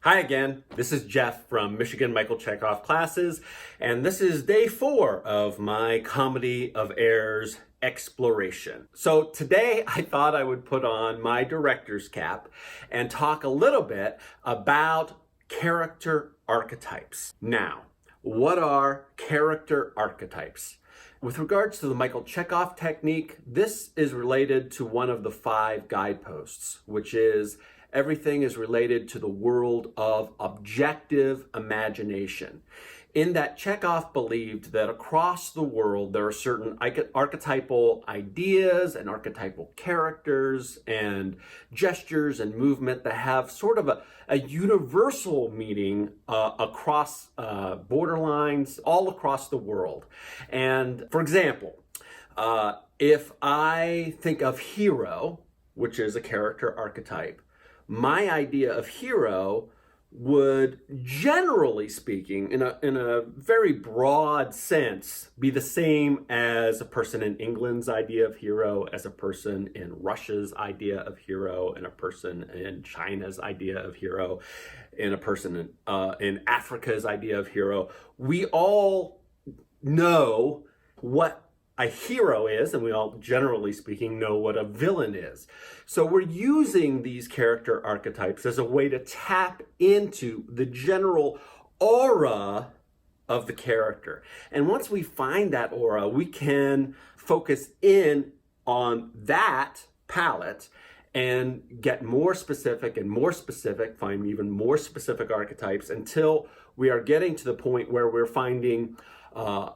Hi again, this is Jeff from Michigan Michael Chekhov classes, and this is day 4 of my Comedy of Errors exploration. So today I thought I would put on my director's cap and talk a little bit about character archetypes. Now, what are character archetypes? With regards to the Michael Chekhov technique, this is related to one of the 5 guideposts, which is everything is related to the world of objective imagination. In that, Chekhov believed that across the world there are certain archetypal ideas and archetypal characters and gestures and movement that have sort of a universal meaning across borderlines all across the world. And for example, if I think of hero, which is a character archetype, my idea of hero would, generally speaking, in a very broad sense, be the same as a person in England's idea of hero, as a person in Russia's idea of hero, and a person in China's idea of hero, and a person in Africa's idea of hero. We all know what a hero is, and we all, generally speaking, know what a villain is. So we're using these character archetypes as a way to tap into the general aura of the character. And once we find that aura, we can focus in on that palette and get more specific and more specific, find even more specific archetypes until we are getting to the point where we're finding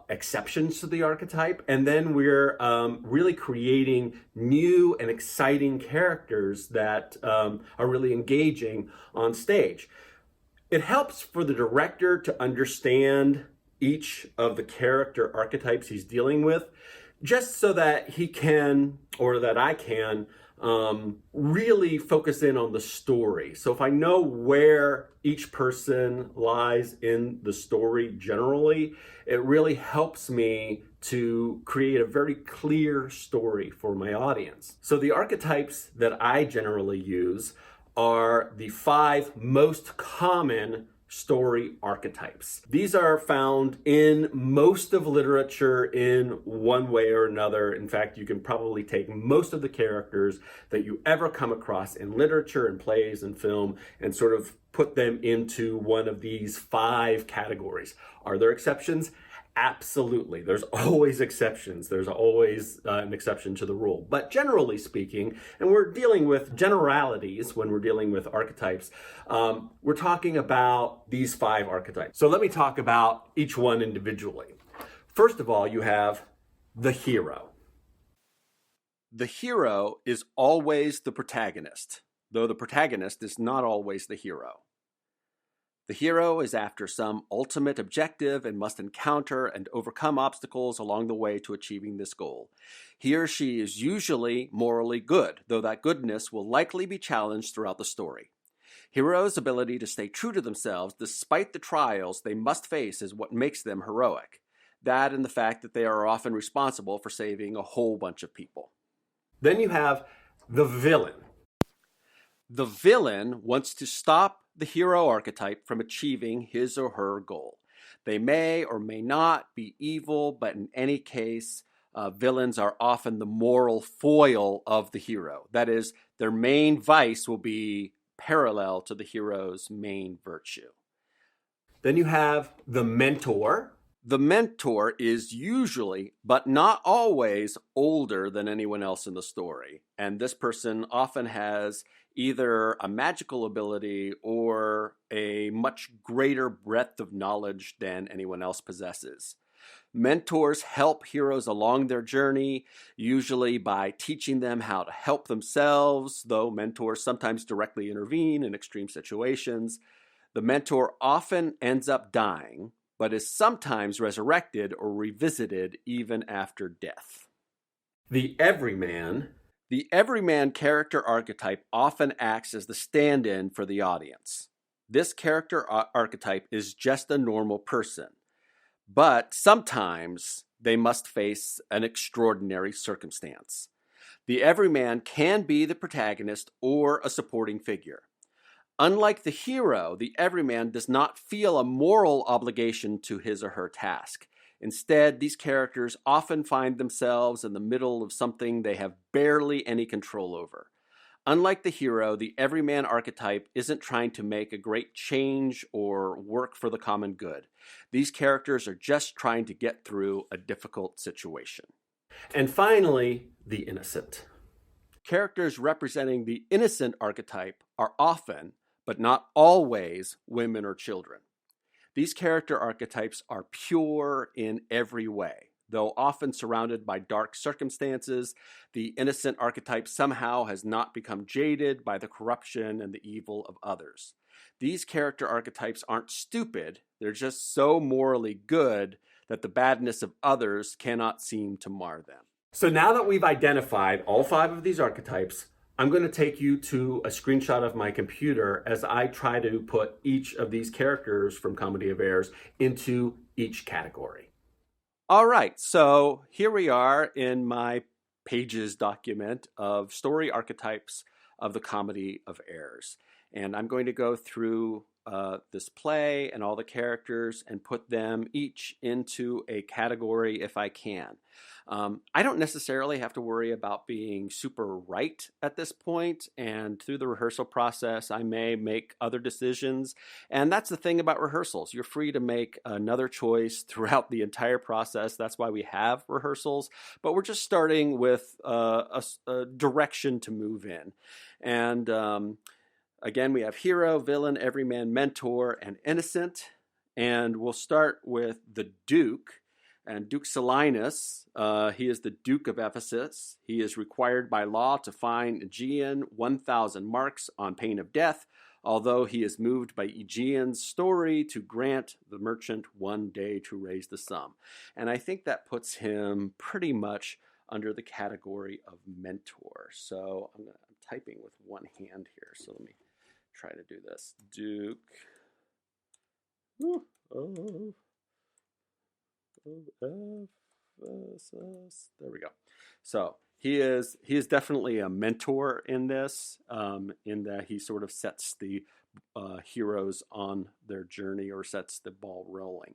exceptions to the archetype, and then we're really creating new and exciting characters that are really engaging on stage. It helps for the director to understand each of the character archetypes he's dealing with, just so that he can, or that I can, really focus in on the story. So if I know where each person lies in the story generally, it really helps me to create a very clear story for my audience. So the archetypes that I generally use are the 5 most common story archetypes. These are found in most of literature in one way or another. In fact, you can probably take most of the characters that you ever come across in literature and plays and film and sort of put them into one of these 5 categories. Are there exceptions? Absolutely. There's always exceptions. There's always an exception to the rule. But generally speaking, and we're dealing with generalities when we're dealing with archetypes, we're talking about these 5 archetypes. So let me talk about each one individually. First of all, you have the hero. The hero is always the protagonist, though the protagonist is not always the hero. The hero is after some ultimate objective and must encounter and overcome obstacles along the way to achieving this goal. He or she is usually morally good, though that goodness will likely be challenged throughout the story. Heroes' ability to stay true to themselves despite the trials they must face is what makes them heroic. That and the fact that they are often responsible for saving a whole bunch of people. Then you have the villain. The villain wants to stop the hero archetype from achieving his or her goal. They may or may not be evil, but in any case, villains are often the moral foil of the hero. That is, their main vice will be parallel to the hero's main virtue. Then you have the mentor. The mentor is usually, but not always, older than anyone else in the story. And this person often has either a magical ability or a much greater breadth of knowledge than anyone else possesses. Mentors help heroes along their journey, usually by teaching them how to help themselves, though mentors sometimes directly intervene in extreme situations. The mentor often ends up dying, but is sometimes resurrected or revisited even after death. The everyman. The everyman character archetype often acts as the stand-in for the audience. This character archetype is just a normal person, but sometimes they must face an extraordinary circumstance. The everyman can be the protagonist or a supporting figure. Unlike the hero, the everyman does not feel a moral obligation to his or her task. Instead, these characters often find themselves in the middle of something they have barely any control over. Unlike the hero, the everyman archetype isn't trying to make a great change or work for the common good. These characters are just trying to get through a difficult situation. And finally, the innocent. Characters representing the innocent archetype are often, but not always, women or children. These character archetypes are pure in every way. Though often surrounded by dark circumstances, the innocent archetype somehow has not become jaded by the corruption and the evil of others. These character archetypes aren't stupid, they're just so morally good that the badness of others cannot seem to mar them. So now that we've identified all 5 of these archetypes, I'm going to take you to a screenshot of my computer as I try to put each of these characters from Comedy of Errors into each category. All right, so here we are in my pages document of story archetypes of the Comedy of Errors. And I'm going to go through this play and all the characters and put them each into a category if I can. I don't necessarily have to worry about being super right at this point, and through the rehearsal process, I may make other decisions. And that's the thing about rehearsals. You're free to make another choice throughout the entire process. That's why we have rehearsals, but we're just starting with a direction to move in. And again, we have hero, villain, everyman, mentor, and innocent. And we'll start with the Duke. And Duke Silenus, he is the Duke of Ephesus. He is required by law to fine Aegean 1,000 marks on pain of death, although he is moved by Aegean's story to grant the merchant 1 day to raise the sum. And I think that puts him pretty much under the category of mentor. So I'm typing with one hand here, so let me try to do this. Duke of Ephesus. There we go. So he is definitely a mentor in this, in that he sort of sets the heroes on their journey or sets the ball rolling.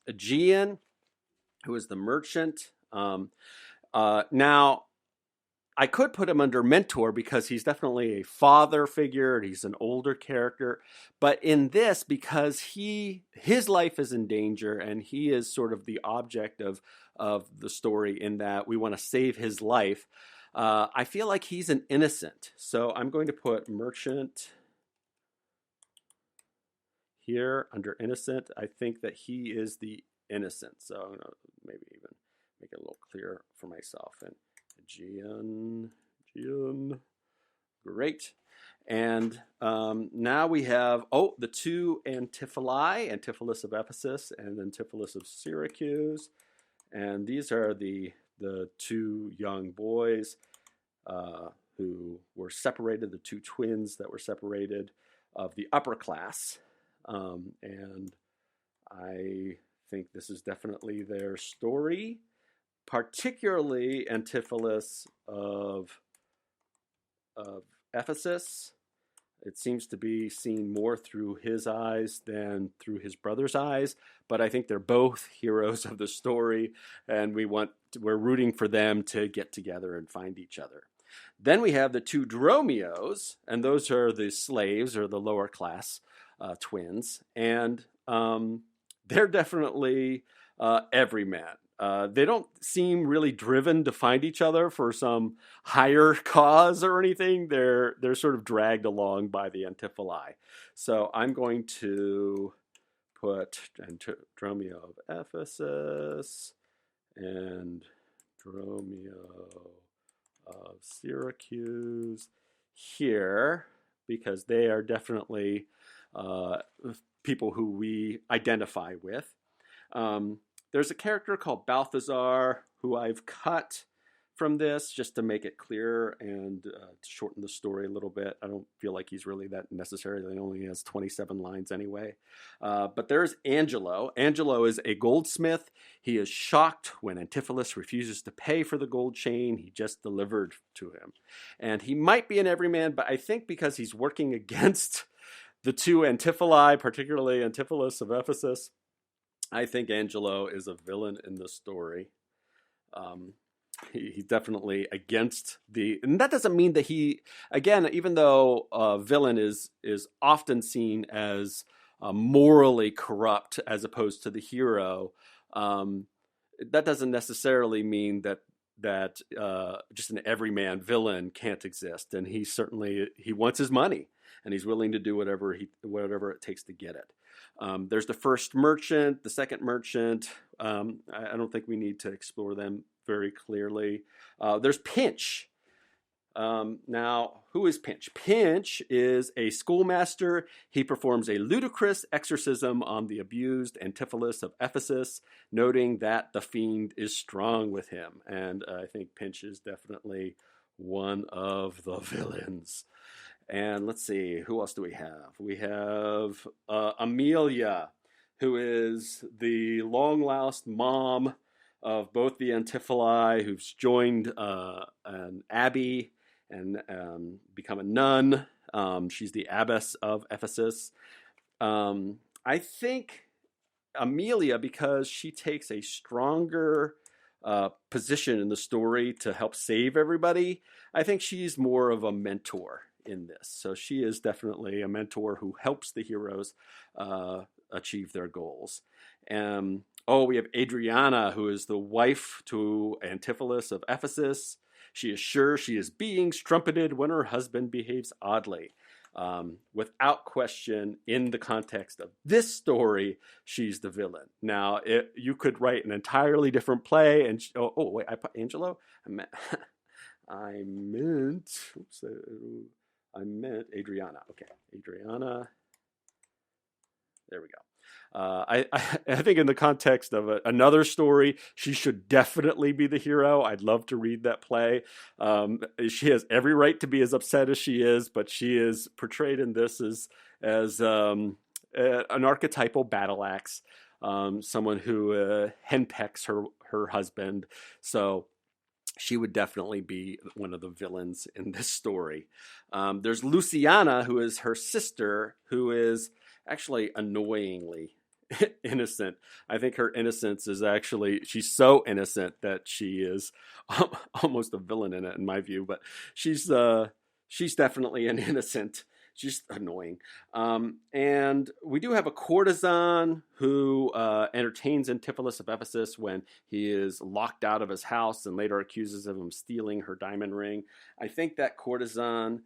Aegean, who is the merchant. Now, I could put him under mentor because he's definitely a father figure. He's an older character. But in this, because his life is in danger and he is sort of the object of the story in that we want to save his life, I feel like he's an innocent. So I'm going to put merchant here under innocent. I think that he is the innocent. So I'm going to maybe even make it a little clearer for myself. And Aegean, great. And now we have, the 2 Antiphili, Antipholus of Ephesus and Antipholus of Syracuse. And these are the 2 young boys who were separated, the 2 twins that were separated of the upper class. And I think this is definitely their story. Particularly Antipholus of Ephesus. It seems to be seen more through his eyes than through his brother's eyes, but I think they're both heroes of the story, and we're rooting for them to get together and find each other. Then we have the 2 Dromios, and those are the slaves or the lower class twins, and they're definitely everyman. They don't seem really driven to find each other for some higher cause or anything. They're sort of dragged along by the Antiphili. So I'm going to put Dromio of Ephesus and Dromio of Syracuse here because they are definitely people who we identify with. There's a character called Balthazar who I've cut from this just to make it clear and to shorten the story a little bit. I don't feel like he's really that necessary. He only has 27 lines anyway. But there's Angelo. Angelo is a goldsmith. He is shocked when Antipholus refuses to pay for the gold chain he just delivered to him. And he might be an everyman, but I think because he's working against the two Antipholi, particularly Antipholus of Ephesus, I think Angelo is a villain in the story. He's definitely against and that doesn't mean that he, again, even though a villain is often seen as morally corrupt as opposed to the hero, that doesn't necessarily mean that just an everyman villain can't exist. And he wants his money, and he's willing to do whatever it takes to get it. There's the first merchant, the second merchant. I don't think we need to explore them very clearly. There's Pinch. Now, who is Pinch? Pinch is a schoolmaster. He performs a ludicrous exorcism on the abused Antipholus of Ephesus, noting that the fiend is strong with him. And I think Pinch is definitely one of the villains. And let's see, who else do we have? We have Amelia, who is the long-lost mom of both the Antipholi, who's joined an abbey and become a nun. She's the abbess of Ephesus. I think Amelia, because she takes a stronger position in the story to help save everybody, I think she's more of a mentor in this. So she is definitely a mentor who helps the heroes achieve their goals. We have Adriana, who is the wife to Antipholus of Ephesus. She is sure she is being trumpeted when her husband behaves oddly. Without question, in the context of this story, she's the villain. Now, you could write an entirely different play, and wait, I put Angelo. I meant Adriana. Okay, Adriana. There we go. I think in the context of another story, she should definitely be the hero. I'd love to read that play. She has every right to be as upset as she is, but she is portrayed in this as an archetypal battle axe, someone who henpecks her husband. So she would definitely be one of the villains in this story. There's Luciana, who is her sister, who is actually annoyingly innocent. I think her innocence is she's so innocent that she is almost a villain in it, in my view. But she's definitely an innocent. She's annoying. And we do have a courtesan who entertains Antipholus of Ephesus when he is locked out of his house and later accuses of him stealing her diamond ring. I think that courtesan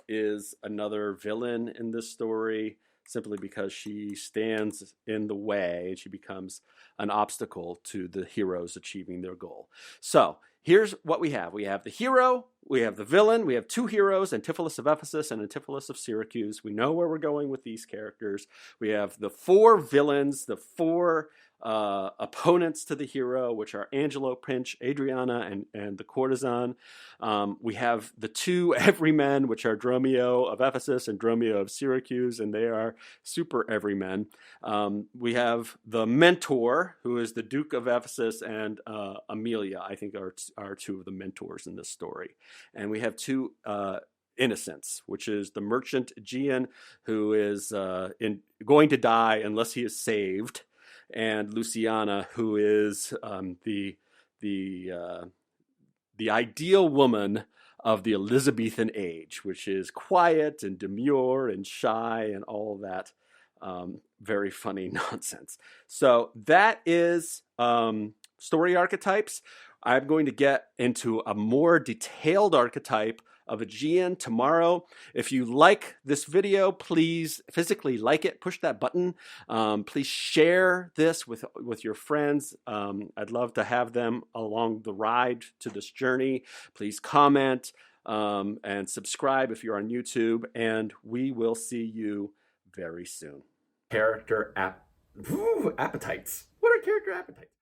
is another villain in this story, simply because she stands in the way and she becomes an obstacle to the heroes achieving their goal. So here's what we have. We have the hero, we have the villain, we have two heroes, Antipholus of Ephesus and Antipholus of Syracuse. We know where we're going with these characters. We have the four villains, the four opponents to the hero, which are Angelo, Pinch, Adriana, and the courtesan. We have the two everymen, which are Dromio of Ephesus and Dromio of Syracuse, and they are super everymen. We have the mentor, who is the Duke of Ephesus, and Amelia, I think, are two of the mentors in this story. And we have two innocents, which is the merchant Aegean, who is going to die unless he is saved, and Luciana, who is the ideal woman of the Elizabethan age, which is quiet and demure and shy and all that very funny nonsense. So that is story archetypes. I'm going to get into a more detailed archetype of Aegean tomorrow. If you like this video, please physically like it, push that button. Please share this with your friends. I'd love to have them along the ride to this journey. Please comment and subscribe if you're on YouTube, and we will see you very soon. Appetites. What are character appetites?